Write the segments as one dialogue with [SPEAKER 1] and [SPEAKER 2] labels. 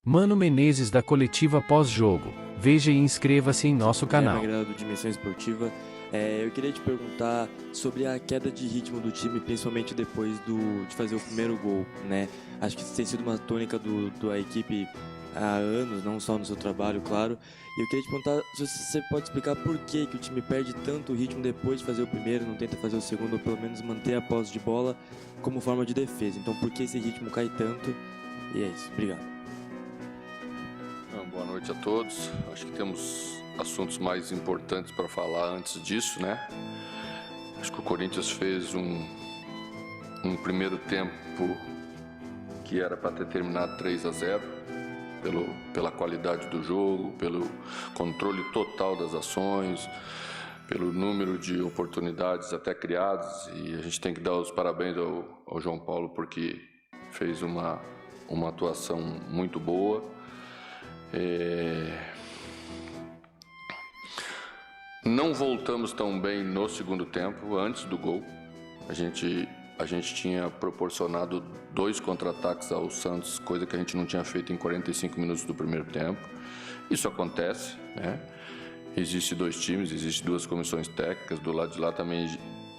[SPEAKER 1] Mano Menezes da coletiva pós-jogo. Veja e inscreva-se em nosso canal.
[SPEAKER 2] Do Dimensão Esportiva. Eu queria te perguntar sobre a queda de ritmo do time, principalmente depois de fazer o primeiro gol, né? Acho que isso tem sido uma tônica da equipe há anos, não só no seu trabalho, claro. E eu queria te perguntar se você pode explicar por que o time perde tanto ritmo depois de fazer o primeiro, não tenta fazer o segundo, ou pelo menos manter a posse de bola como forma de defesa. Então, por que esse ritmo cai tanto? E é isso. Obrigado.
[SPEAKER 3] Boa noite a todos. Acho que temos assuntos mais importantes para falar antes disso, né? Acho que o Corinthians fez um primeiro tempo que era para ter terminado 3-0, pela qualidade do jogo, pelo controle total das ações, pelo número de oportunidades até criadas, e a gente tem que dar os parabéns ao João Paulo porque fez uma atuação muito boa. Não voltamos tão bem no segundo tempo, antes do gol. A gente tinha proporcionado 2 contra-ataques ao Santos, coisa que a gente não tinha feito em 45 minutos do primeiro tempo. Isso acontece, né? Existem 2 times, existem 2 comissões técnicas, do lado de lá também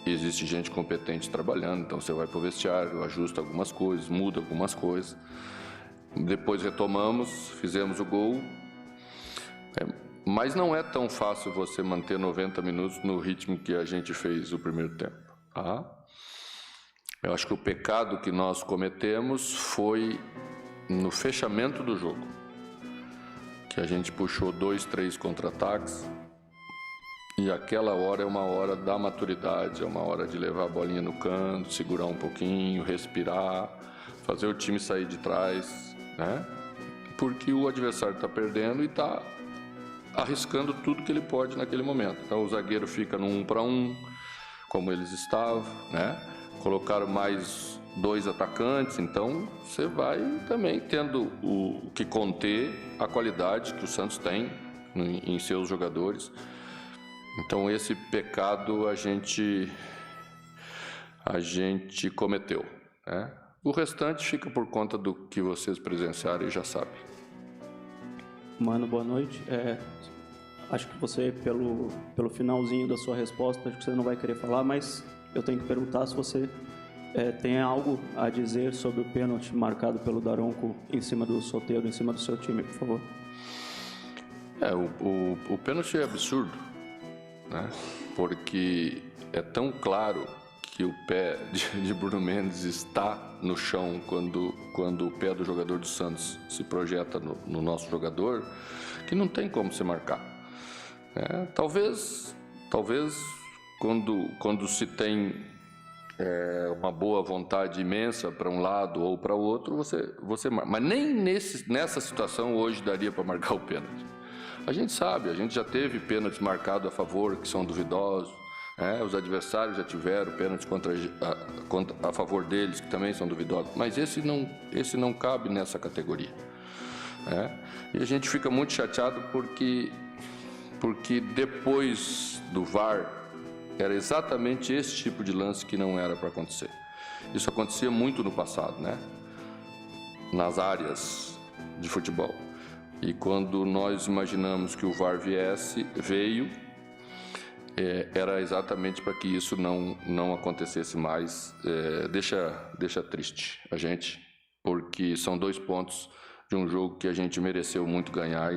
[SPEAKER 3] existe gente competente trabalhando, então você vai para o vestiário, ajusta algumas coisas, muda algumas coisas. Depois retomamos, fizemos o gol, mas não é tão fácil você manter 90 minutos no ritmo que a gente fez o primeiro tempo. Tá? Eu acho que o pecado que nós cometemos foi no fechamento do jogo, que a gente puxou 2, 3 contra-ataques, e aquela hora é uma hora da maturidade, é uma hora de levar a bolinha no canto, segurar um pouquinho, respirar, fazer o time sair de trás, né? Porque o adversário está perdendo e está arriscando tudo que ele pode naquele momento. Então o zagueiro fica no 1 para 1, como eles estavam, né? Colocaram mais 2 atacantes, então você vai também tendo o que conter a qualidade que o Santos tem em seus jogadores. Então esse pecado a gente cometeu, né? O restante fica por conta do que vocês presenciaram e já sabem.
[SPEAKER 4] Mano, boa noite. Acho que você, pelo finalzinho da sua resposta, acho que você não vai querer falar, mas eu tenho que perguntar se você tem algo a dizer sobre o pênalti marcado pelo Daronco em cima do Soteldo, em cima do seu time, por favor.
[SPEAKER 3] O pênalti é absurdo, né? Porque é tão claro que o pé de Bruno Mendes está no chão quando o pé do jogador do Santos se projeta no nosso jogador, que não tem como se marcar. Talvez quando se tem uma boa vontade imensa para um lado ou para o outro, você marca. Mas nem nessa situação hoje daria para marcar o pênalti. A gente sabe, a gente já teve pênaltis marcados a favor, que são duvidosos. Os adversários já tiveram pênaltis a favor deles, que também são duvidosos, mas esse não cabe nessa categoria. E a gente fica muito chateado porque depois do VAR era exatamente esse tipo de lance que não era para acontecer. Isso acontecia muito no passado, né? Nas áreas de futebol. E quando nós imaginamos que o VAR veio, era exatamente para que isso não acontecesse mais. Deixa triste a gente, porque são 2 pontos de um jogo que a gente mereceu muito ganhar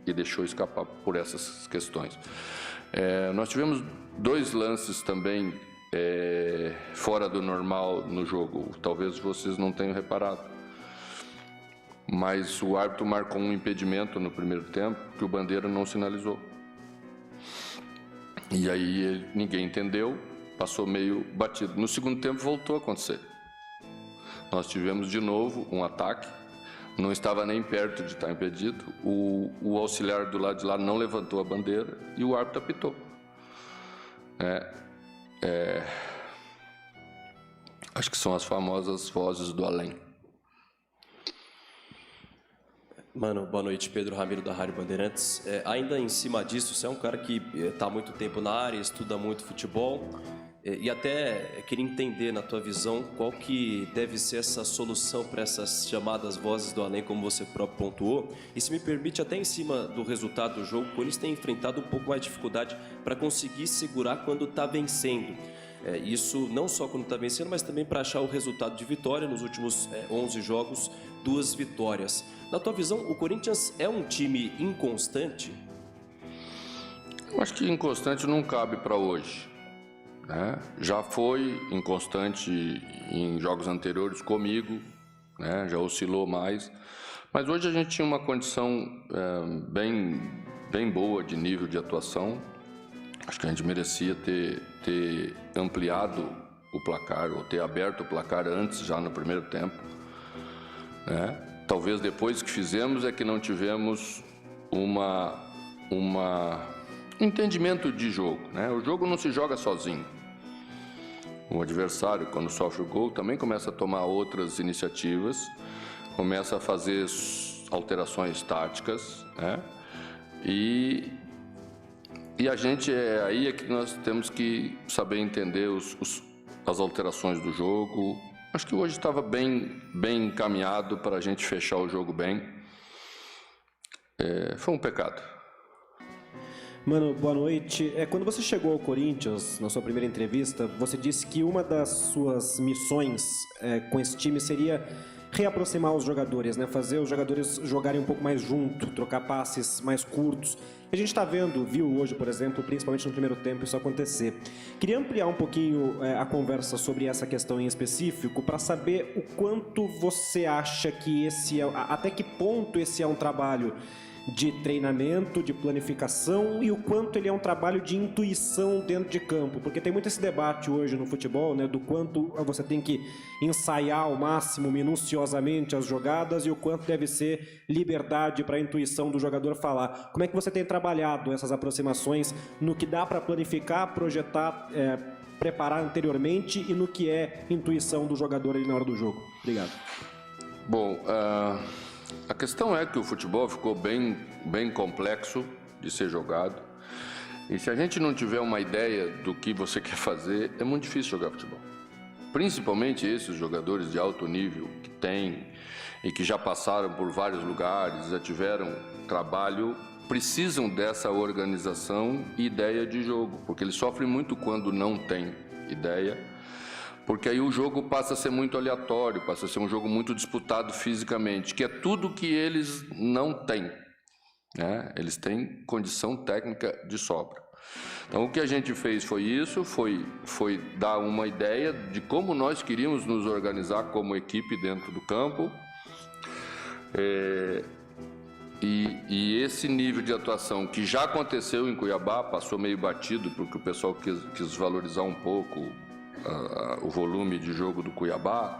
[SPEAKER 3] e deixou escapar por essas questões. Nós tivemos 2 lances também fora do normal no jogo, talvez vocês não tenham reparado, mas o árbitro marcou um impedimento no primeiro tempo que o Bandeira não sinalizou. E aí ninguém entendeu, passou meio batido. No segundo tempo voltou a acontecer. Nós tivemos de novo um ataque, não estava nem perto de estar impedido. O auxiliar do lado de lá não levantou a bandeira e o árbitro apitou. Acho que são as famosas vozes do além.
[SPEAKER 5] Mano, boa noite, Pedro Ramiro da Rádio Bandeirantes. Ainda em cima disso, você é um cara que está há muito tempo na área, estuda muito futebol. E até queria entender, na tua visão, qual que deve ser essa solução para essas chamadas vozes do além, como você próprio pontuou. E se me permite, até em cima do resultado do jogo, o Corinthians tem enfrentado um pouco mais de dificuldade para conseguir segurar quando está vencendo. Isso não só quando está vencendo, mas também para achar o resultado de vitória. Nos últimos 11 jogos, 2 vitórias. Na tua visão, o Corinthians é um time inconstante?
[SPEAKER 3] Eu acho que inconstante não cabe para hoje. Né? Já foi inconstante em jogos anteriores comigo, né? Já oscilou mais, mas hoje a gente tinha uma condição bem boa de nível de atuação. Acho que a gente merecia ter ampliado o placar, ou ter aberto o placar antes, já no primeiro tempo, né? Talvez depois que fizemos é que não tivemos um entendimento de jogo, né? O jogo não se joga sozinho. O adversário, quando sofre o gol, também começa a tomar outras iniciativas, começa a fazer alterações táticas, né? E a gente aí é que nós temos que saber entender as alterações do jogo. Acho que hoje estava bem encaminhado para a gente fechar o jogo bem. Foi um pecado.
[SPEAKER 6] Mano, boa noite. Quando você chegou ao Corinthians, na sua primeira entrevista, você disse que uma das suas missões com esse time seria reaproximar os jogadores, né? Fazer os jogadores jogarem um pouco mais junto, trocar passes mais curtos. A gente viu hoje, por exemplo, principalmente no primeiro tempo, isso acontecer. Queria ampliar um pouquinho a conversa sobre essa questão em específico, para saber o quanto você acha que até que ponto esse é um trabalho de treinamento, de planificação, e o quanto ele é um trabalho de intuição dentro de campo, porque tem muito esse debate hoje no futebol, né, do quanto você tem que ensaiar ao máximo, minuciosamente as jogadas, e o quanto deve ser liberdade para a intuição do jogador falar. Como é que você tem trabalhado essas aproximações no que dá para planificar, projetar, preparar anteriormente, e no que é intuição do jogador ali na hora do jogo? Obrigado.
[SPEAKER 3] Bom, a questão é que o futebol ficou bem complexo de ser jogado, e se a gente não tiver uma ideia do que você quer fazer, é muito difícil jogar futebol. Principalmente esses jogadores de alto nível que têm e que já passaram por vários lugares, já tiveram trabalho, precisam dessa organização e ideia de jogo, porque eles sofrem muito quando não têm ideia, porque aí o jogo passa a ser muito aleatório, passa a ser um jogo muito disputado fisicamente, que é tudo que eles não têm, né? Eles têm condição técnica de sobra. Então o que a gente fez foi isso, foi dar uma ideia de como nós queríamos nos organizar como equipe dentro do campo, e esse nível de atuação que já aconteceu em Cuiabá, passou meio batido, porque o pessoal quis valorizar um pouco o volume de jogo do Cuiabá.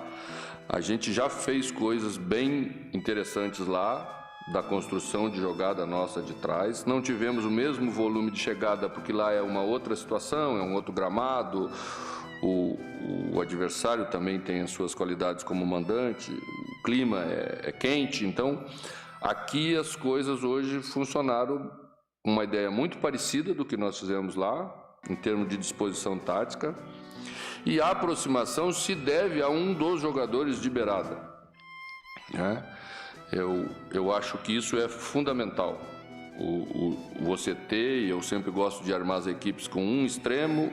[SPEAKER 3] A gente já fez coisas bem interessantes lá, da construção de jogada nossa de trás. Não tivemos o mesmo volume de chegada, porque lá é uma outra situação, é um outro gramado, o adversário também tem as suas qualidades como mandante, o clima é quente, então aqui as coisas hoje funcionaram com uma ideia muito parecida do que nós fizemos lá, em termos de disposição tática. E a aproximação se deve a um dos jogadores de beirada, né? Eu acho que isso é fundamental. Você ter, e eu sempre gosto de armar as equipes com um extremo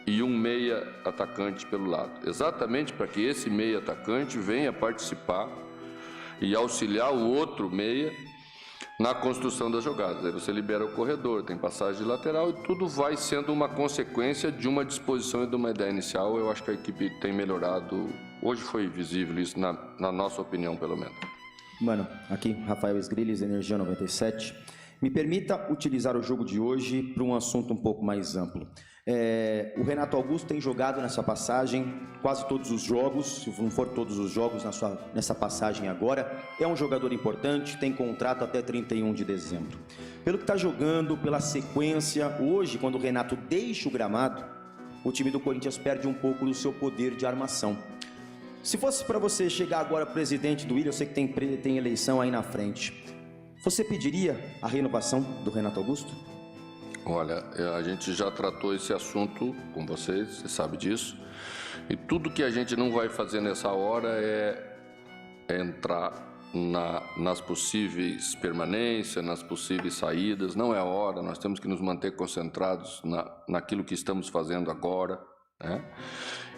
[SPEAKER 3] e um meia atacante pelo lado, exatamente para que esse meia atacante venha participar e auxiliar o outro meia na construção das jogadas. Aí você libera o corredor, tem passagem de lateral, e tudo vai sendo uma consequência de uma disposição e de uma ideia inicial. Eu acho que a equipe tem melhorado. Hoje foi visível isso, na nossa opinião, pelo menos.
[SPEAKER 7] Mano, aqui, Rafael Esgrilles, Energia 97. Me permita utilizar o jogo de hoje para um assunto um pouco mais amplo. O Renato Augusto tem jogado nessa passagem quase todos os jogos, se não for todos os jogos nessa passagem agora. É um jogador importante, tem contrato até 31 de dezembro. Pelo que está jogando, pela sequência, hoje, quando o Renato deixa o gramado, o time do Corinthians perde um pouco do seu poder de armação. Se fosse para você chegar agora presidente do Willian, eu sei que tem eleição aí na frente, você pediria a renovação do Renato Augusto?
[SPEAKER 3] Olha, a gente já tratou esse assunto com vocês, você sabe disso. E tudo que a gente não vai fazer nessa hora é entrar nas possíveis permanências, nas possíveis saídas. Não é a hora, nós temos que nos manter concentrados naquilo que estamos fazendo agora, né?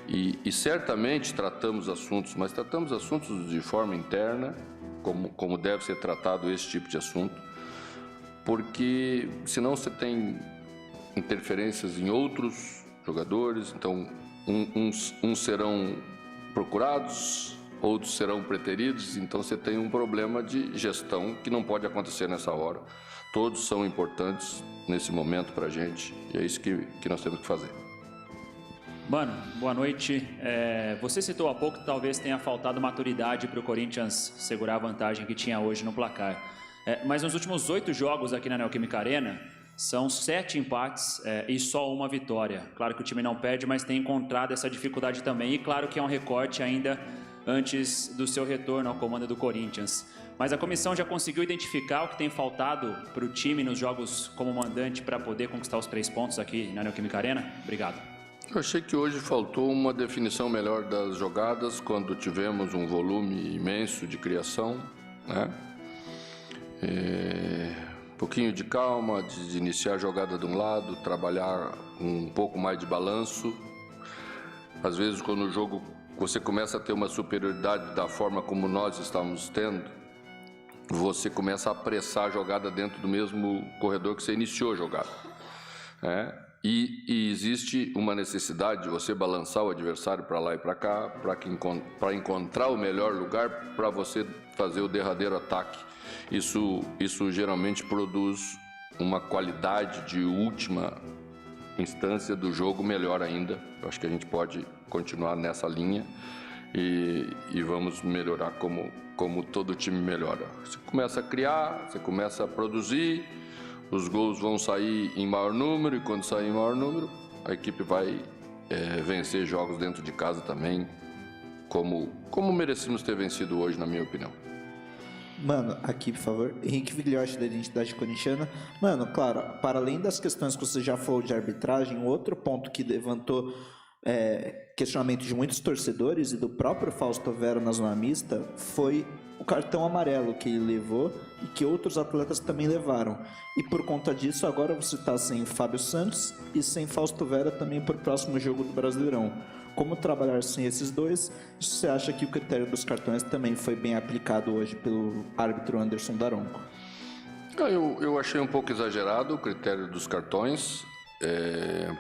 [SPEAKER 3] E certamente tratamos assuntos, mas tratamos assuntos de forma interna, como deve ser tratado esse tipo de assunto, porque senão você tem interferências em outros jogadores, então uns serão procurados, outros serão preteridos, então você tem um problema de gestão que não pode acontecer nessa hora. Todos são importantes nesse momento para a gente e é isso que nós temos que fazer.
[SPEAKER 8] Mano, boa noite. Você citou há pouco que talvez tenha faltado maturidade para o Corinthians segurar a vantagem que tinha hoje no placar. Mas nos últimos 8 jogos aqui na Neoquímica Arena, são 7 empates e só uma vitória. Claro que o time não perde, mas tem encontrado essa dificuldade também. E claro que é um recorte ainda antes do seu retorno ao comando do Corinthians. Mas a comissão já conseguiu identificar o que tem faltado para o time nos jogos como mandante para poder conquistar os 3 pontos aqui na Neoquímica Arena? Obrigado.
[SPEAKER 3] Eu achei que hoje faltou uma definição melhor das jogadas, quando tivemos um volume imenso de criação, né? Um pouquinho de calma, de iniciar a jogada de um lado, trabalhar um pouco mais de balanço. Às vezes, quando o jogo você começa a ter uma superioridade da forma como nós estamos tendo, você começa a apressar a jogada dentro do mesmo corredor que você iniciou a jogada, né? E existe uma necessidade de você balançar o adversário para lá e para cá, para encontrar o melhor lugar para você fazer o derradeiro ataque. Isso geralmente produz uma qualidade de última instância do jogo melhor ainda. Eu acho que a gente pode continuar nessa linha e vamos melhorar como todo time melhora. Você começa a criar, você começa a produzir, os gols vão sair em maior número e quando sair em maior número, a equipe vai vencer jogos dentro de casa também, como merecemos ter vencido hoje, na minha opinião.
[SPEAKER 9] Mano, aqui, por favor, Henrique Vilhoche, da Identidade Corintiana. Mano, claro, para além das questões que você já falou de arbitragem, outro ponto que levantou questionamento de muitos torcedores e do próprio Fausto Vera na zona mista foi o cartão amarelo que ele levou e que outros atletas também levaram. E por conta disso, agora você está sem Fábio Santos e sem Fausto Vera também para o próximo jogo do Brasileirão. Como trabalhar sem esses dois? Você acha que o critério dos cartões também foi bem aplicado hoje pelo árbitro Anderson Daronco?
[SPEAKER 3] Eu achei um pouco exagerado o critério dos cartões,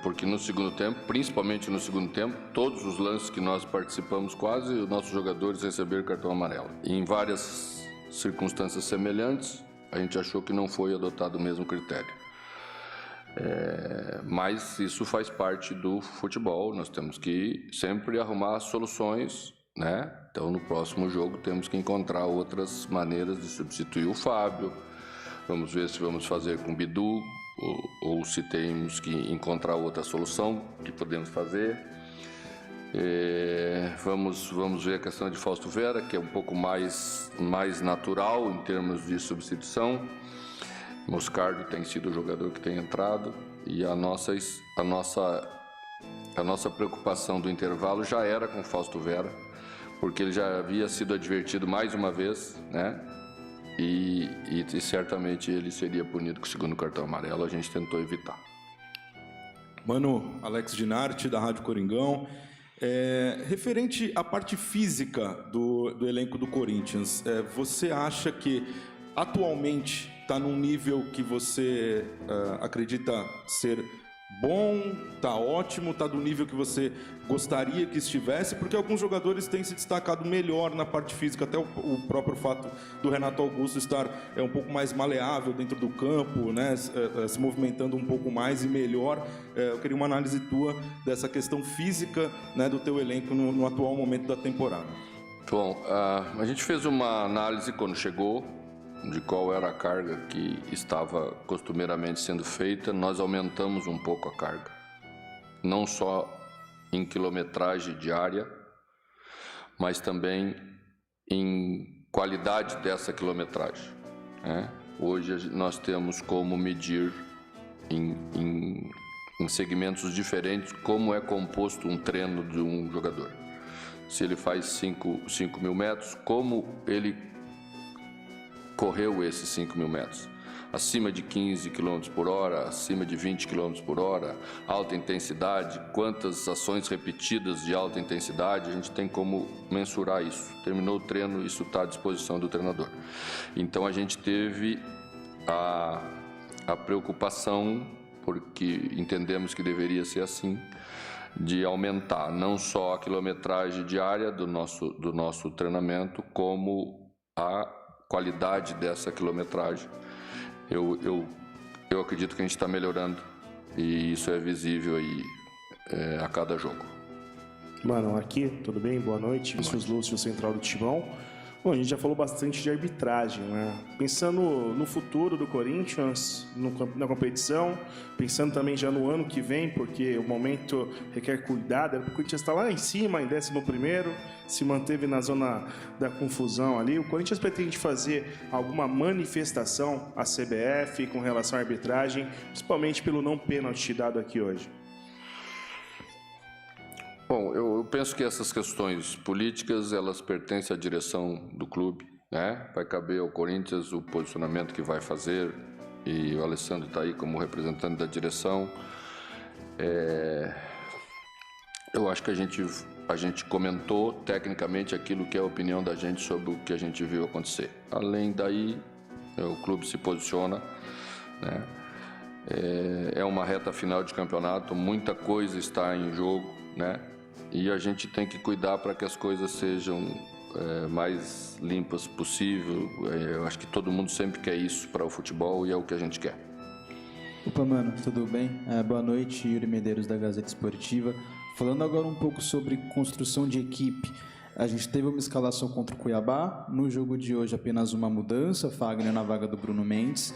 [SPEAKER 3] porque no segundo tempo, principalmente no segundo tempo, todos os lances que nós participamos quase, os nossos jogadores receberam cartão amarelo. E em várias circunstâncias semelhantes, a gente achou que não foi adotado o mesmo critério. Mas isso faz parte do futebol, nós temos que sempre arrumar soluções, né? Então no próximo jogo temos que encontrar outras maneiras de substituir o Fábio, vamos ver se vamos fazer com o Bidu ou se temos que encontrar outra solução que podemos fazer. Vamos ver a questão de Fausto Vera, que é um pouco mais natural em termos de substituição. Moscardo tem sido o jogador que tem entrado e a nossa preocupação do intervalo já era com Fausto Vera, porque ele já havia sido advertido mais uma vez, né? E certamente ele seria punido com o segundo cartão amarelo, a gente tentou evitar.
[SPEAKER 10] Mano, Alex Dinarte, da Rádio Coringão. Referente à parte física do elenco do Corinthians, você acha que atualmente está num nível que você acredita ser bom, está ótimo, está do nível que você gostaria que estivesse? Porque alguns jogadores têm se destacado melhor na parte física, até o próprio fato do Renato Augusto estar um pouco mais maleável dentro do campo, né, se movimentando um pouco mais e melhor. Eu queria uma análise tua dessa questão física, né, do teu elenco no atual momento da temporada.
[SPEAKER 3] Bom, a gente fez uma análise quando chegou, de qual era a carga que estava costumeiramente sendo feita. Nós aumentamos um pouco a carga, não só em quilometragem diária, mas também em qualidade dessa quilometragem, né? Hoje nós temos como medir em segmentos diferentes como é composto um treino de um jogador. Se ele faz 5.000 metros, como ele correu esses 5.000 metros. Acima de 15 km por hora, acima de 20 km por hora, alta intensidade, quantas ações repetidas de alta intensidade, a gente tem como mensurar isso. Terminou o treino, isso está à disposição do treinador. Então a gente teve a preocupação, porque entendemos que deveria ser assim, de aumentar não só a quilometragem diária do nosso treinamento, como a qualidade dessa quilometragem. Eu acredito que a gente está melhorando e isso é visível aí a cada jogo.
[SPEAKER 11] Mano, aqui, tudo bem? Boa noite. Vinícius Lúcio, central do Timão. Bom, a gente já falou bastante de arbitragem, né? Pensando no futuro do Corinthians, na competição, pensando também já no ano que vem, porque o momento requer cuidado. O Corinthians está lá em cima, em 11º, se manteve na zona da confusão ali. O Corinthians pretende fazer alguma manifestação à CBF com relação à arbitragem, principalmente pelo não pênalti dado aqui hoje?
[SPEAKER 3] Bom, eu penso que essas questões políticas, elas pertencem à direção do clube, né? Vai caber ao Corinthians o posicionamento que vai fazer, e o Alessandro está aí como representante da direção. Eu acho que a gente comentou tecnicamente aquilo que é a opinião da gente sobre o que a gente viu acontecer. Além daí, o clube se posiciona, né? É uma reta final de campeonato, muita coisa está em jogo, né? E a gente tem que cuidar para que as coisas sejam mais limpas possível. Eu acho que todo mundo sempre quer isso para o futebol e é o que a gente quer.
[SPEAKER 12] Opa, mano, tudo bem? Boa noite, Yuri Medeiros da Gazeta Esportiva. Falando agora um pouco sobre construção de equipe. A gente teve uma escalação contra o Cuiabá. No jogo de hoje, apenas uma mudança, Fagner na vaga do Bruno Mendes.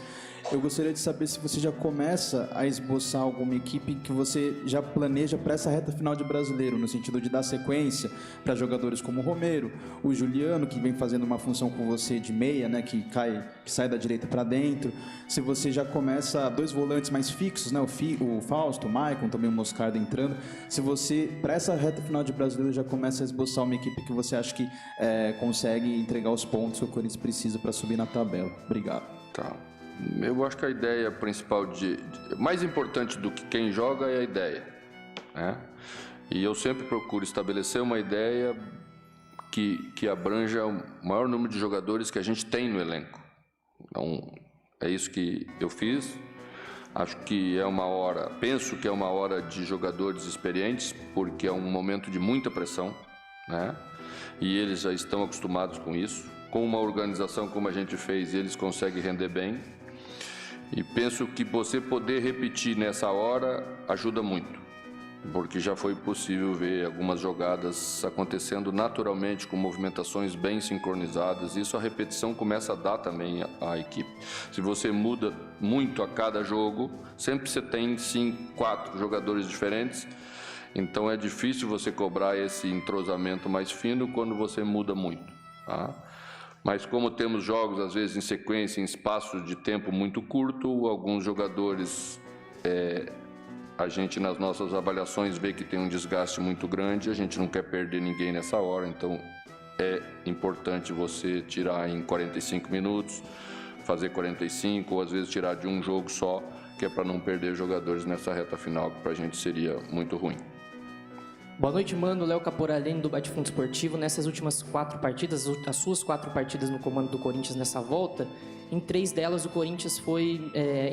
[SPEAKER 12] Eu gostaria de saber se você já começa a esboçar alguma equipe que você já planeja para essa reta final de Brasileiro, no sentido de dar sequência para jogadores como o Romero, o Juliano, que vem fazendo uma função com você de meia, né, que sai da direita para dentro. Se você já começa 2 volantes mais fixos, né, o Fausto, o Maicon, também o Moscardo entrando. Se você, para essa reta final de Brasileiro, já começa a esboçar uma equipe que você acha que consegue entregar os pontos que o Corinthians precisa para subir na tabela. Obrigado.
[SPEAKER 3] Tá. Eu acho que a ideia principal, mais importante do que quem joga é a ideia, né? E eu sempre procuro estabelecer uma ideia que abranja o maior número de jogadores que a gente tem no elenco. Então, é isso que eu fiz. Acho que penso que é uma hora de jogadores experientes, porque é um momento de muita pressão, né? E eles já estão acostumados com isso. Com uma organização como a gente fez, eles conseguem render bem. E penso que você poder repetir nessa hora ajuda muito, porque já foi possível ver algumas jogadas acontecendo naturalmente, com movimentações bem sincronizadas. Isso a repetição começa a dar também à equipe. Se você muda muito a cada jogo, sempre você tem 4 jogadores diferentes, então é difícil você cobrar esse entrosamento mais fino quando você muda muito, tá? Mas como temos jogos, às vezes, em sequência, em espaço de tempo muito curto, alguns jogadores, a gente, nas nossas avaliações, vê que tem um desgaste muito grande, a gente não quer perder ninguém nessa hora, então é importante você tirar em 45 minutos, fazer 45, ou às vezes tirar de um jogo só, que é para não perder jogadores nessa reta final, que para a gente seria muito ruim.
[SPEAKER 13] Boa noite, mano. Léo Caporalene, do Bate Fundo Esportivo. Nessas últimas 4 partidas, as suas 4 partidas no comando do Corinthians nessa volta, em 3 delas o Corinthians foi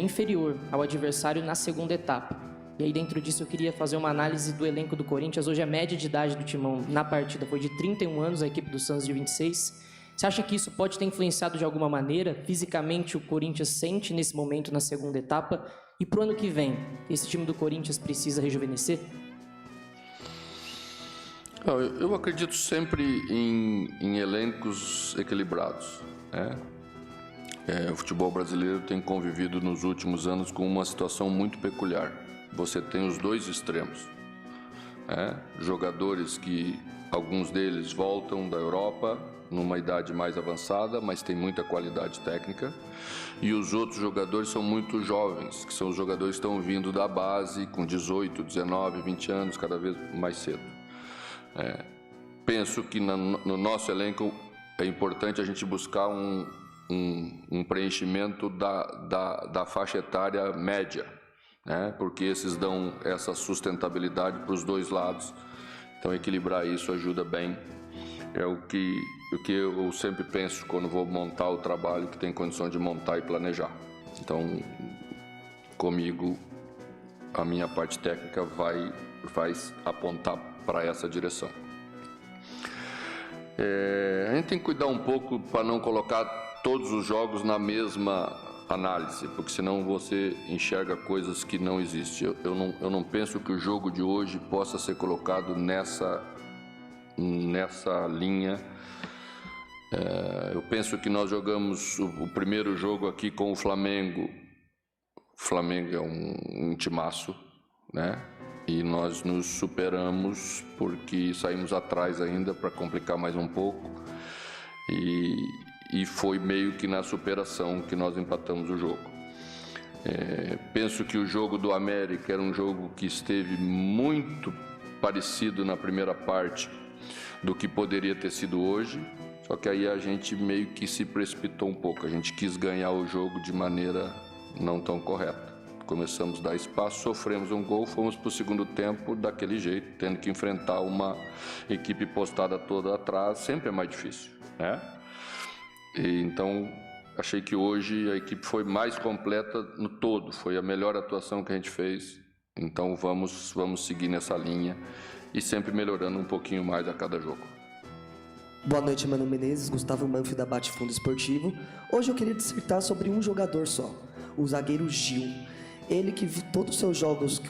[SPEAKER 13] inferior ao adversário na segunda etapa. E aí dentro disso eu queria fazer uma análise do elenco do Corinthians. Hoje a média de idade do Timão na partida foi de 31 anos, a equipe do Santos de 26. Você acha que isso pode ter influenciado de alguma maneira? Fisicamente o Corinthians sente nesse momento na segunda etapa? E pro ano que vem, esse time do Corinthians precisa rejuvenescer?
[SPEAKER 3] Eu acredito sempre em elencos equilibrados, né? O futebol brasileiro tem convivido nos últimos anos com uma situação muito peculiar. Você tem os 2 extremos, né? Jogadores que, alguns deles voltam da Europa numa idade mais avançada, mas tem muita qualidade técnica. E os outros jogadores são muito jovens, que são os jogadores que estão vindo da base com 18, 19, 20 anos, cada vez mais cedo. Penso que no nosso elenco é importante a gente buscar um preenchimento da faixa etária média, né? Porque esses dão essa sustentabilidade para os dois lados. Então, equilibrar isso ajuda bem. É o que eu sempre penso quando vou montar o trabalho, que tem condições de montar e planejar. Então, comigo, a minha parte técnica vai apontar para essa direção. A gente tem que cuidar um pouco para não colocar todos os jogos na mesma análise, porque senão você enxerga coisas que não existem. Eu não penso que o jogo de hoje possa ser colocado nessa linha. Eu penso que nós jogamos o primeiro jogo aqui com o Flamengo. O Flamengo é um timaço, né? E nós nos superamos porque saímos atrás ainda para complicar mais um pouco. E foi meio que na superação que nós empatamos o jogo. Penso que o jogo do América era um jogo que esteve muito parecido na primeira parte do que poderia ter sido hoje, só que aí a gente meio que se precipitou um pouco, a gente quis ganhar o jogo de maneira não tão correta. Começamos a dar espaço, sofremos um gol, fomos para o segundo tempo daquele jeito, tendo que enfrentar uma equipe postada toda atrás, sempre é mais difícil, né? Então, achei que hoje a equipe foi mais completa no todo, foi a melhor atuação que a gente fez. Então, vamos seguir nessa linha e sempre melhorando um pouquinho mais a cada jogo.
[SPEAKER 14] Boa noite, Mano Menezes, Gustavo Manfio da Bate Fundo Esportivo. Hoje eu queria dissertar sobre um jogador só, o zagueiro Gil. Ele que todos os seus jogos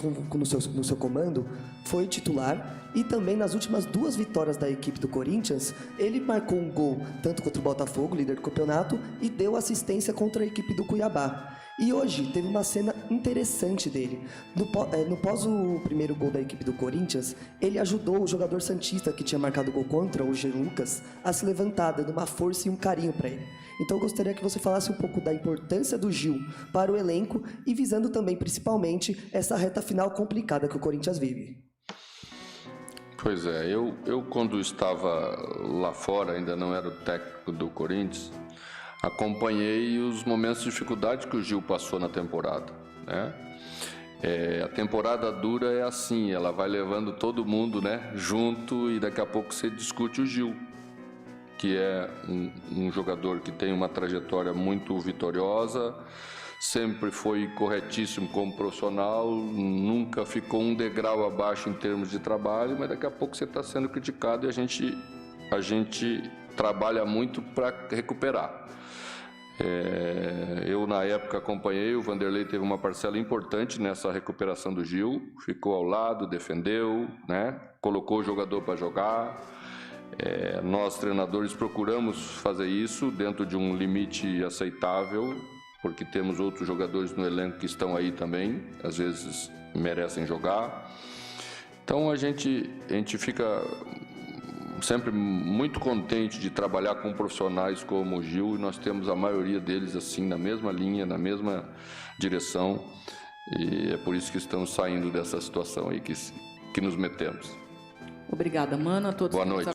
[SPEAKER 14] no seu comando foi titular e também nas últimas 2 vitórias da equipe do Corinthians, ele marcou um gol tanto contra o Botafogo, líder do campeonato, e deu assistência contra a equipe do Cuiabá. E hoje teve uma cena interessante dele. No pós o primeiro gol da equipe do Corinthians, ele ajudou o jogador santista que tinha marcado o gol contra, o G. Lucas, a se levantar, dando uma força e um carinho para ele. Então eu gostaria que você falasse um pouco da importância do Gil para o elenco e visando também, principalmente, essa reta final complicada que o Corinthians vive.
[SPEAKER 3] Pois é, eu quando estava lá fora, ainda não era o técnico do Corinthians, acompanhei os momentos de dificuldade que o Gil passou na temporada, né? A temporada dura é assim, ela vai levando todo mundo, né, junto, e daqui a pouco você discute o Gil, que é um jogador que tem uma trajetória muito vitoriosa, sempre foi corretíssimo como profissional, nunca ficou um degrau abaixo em termos de trabalho, mas daqui a pouco você está sendo criticado e a gente trabalha muito para recuperar. Eu na época acompanhei, o Vanderlei teve uma parcela importante nessa recuperação do Gil, ficou ao lado, defendeu, né? Colocou o jogador para jogar. Nós treinadores procuramos fazer isso dentro de um limite aceitável, porque temos outros jogadores no elenco que estão aí também, às vezes merecem jogar. Então a gente fica sempre muito contente de trabalhar com profissionais como o Gil, e nós temos a maioria deles assim na mesma linha, na mesma direção, e é por isso que estamos saindo dessa situação aí que nos metemos.
[SPEAKER 15] Obrigada, Mano. A todos.
[SPEAKER 3] Boa noite.